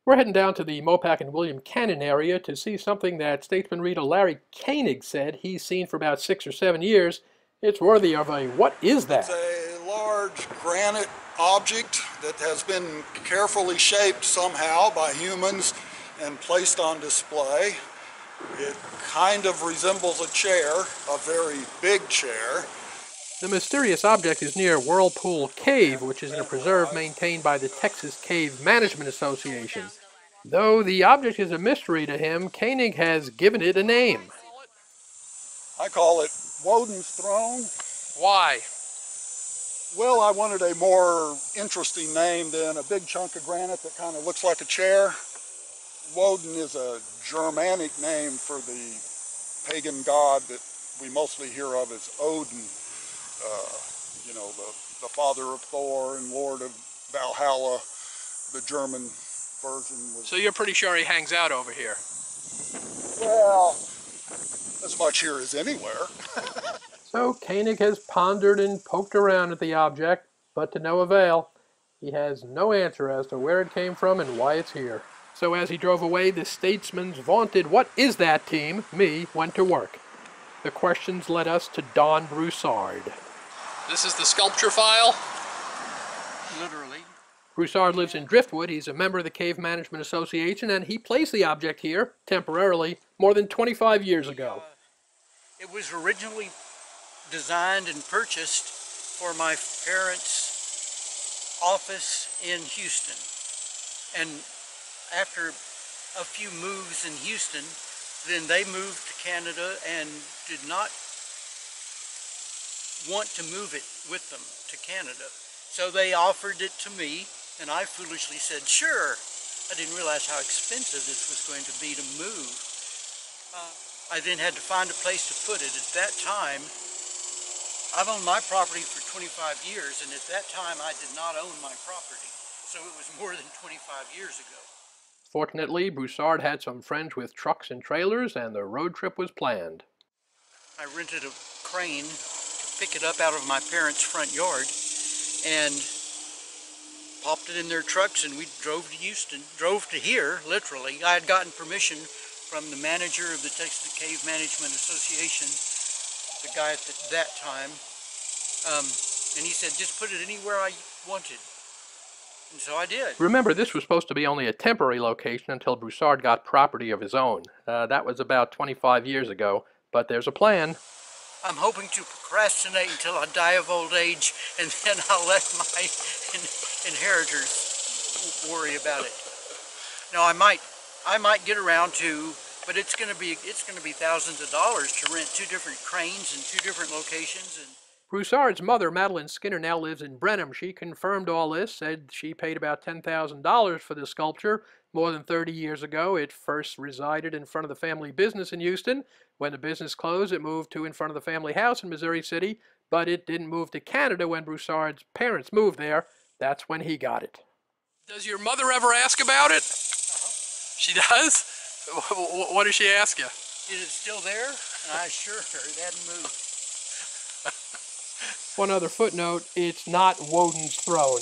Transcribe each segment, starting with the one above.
We're heading down to the Mopac and William Cannon area to see something that statesman reader Larry Koenig said he's seen for about 6 or 7 years. It's worthy of a "what is that?" It's a large granite object that has been carefully shaped somehow by humans and placed on display. It kind of resembles a chair, a very big chair. The mysterious object is near Whirlpool Cave, which is in a preserve maintained by the Texas Cave Management Association. Though the object is a mystery to him, Koenig has given it a name. I call it Wodin's throne. Why? Well, I wanted a more interesting name than a big chunk of granite that kind of looks like a chair. Wodin is a Germanic name for the pagan god that we mostly hear of as Odin. You know, the father of Thor and lord of Valhalla. The German version was... So you're pretty sure he hangs out over here? Well, as much here as anywhere. So Koenig has pondered and poked around at the object, but to no avail. He has no answer as to where it came from and why it's here. So as he drove away, the statesman's vaunted "what is that" team, me, went to work. The questions led us to Don Broussard. This is the sculpture file? Literally. Broussard lives in Driftwood. He's a member of the Cave Management Association, and he placed the object here, temporarily, more than 25 years ago. It was originally designed and purchased for my parents' office in Houston. And after a few moves in Houston, then they moved to Canada and did not want to move it with them to Canada. So they offered it to me, and I foolishly said, sure. I didn't realize how expensive this was going to be to move. I then had to find a place to put it. At that time, I've owned my property for 25 years, and at that time I did not own my property. So it was more than 25 years ago. Fortunately, Broussard had some friends with trucks and trailers, and the road trip was planned. I rented a crane to pick it up out of my parents' front yard and popped it in their trucks, and we drove to Houston, drove to here, literally. I had gotten permission from the manager of the Texas Cave Management Association, the guy at that time, and he said, just put it anywhere I wanted. And so I did. Remember, this was supposed to be only a temporary location until Broussard got property of his own. That was about 25 years ago, but there's a plan. I'm hoping to procrastinate until I die of old age, and then I'll let my inheritors worry about it. No, I might get around to, but it's going to be thousands of dollars to rent 2 different cranes in 2 different locations. And Broussard's mother, Madeline Skinner, now lives in Brenham. She confirmed all this, said she paid about $10,000 for this sculpture more than 30 years ago. It first resided in front of the family business in Houston. When the business closed, it moved to in front of the family house in Missouri City, but it didn't move to Canada when Broussard's parents moved there. That's when he got it. Does your mother ever ask about it? She does? What does she ask you? is it still there? And I assured her it hadn't moved. One other footnote, it's not Wodin's throne.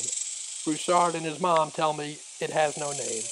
Broussard and his mom tell me it has no name.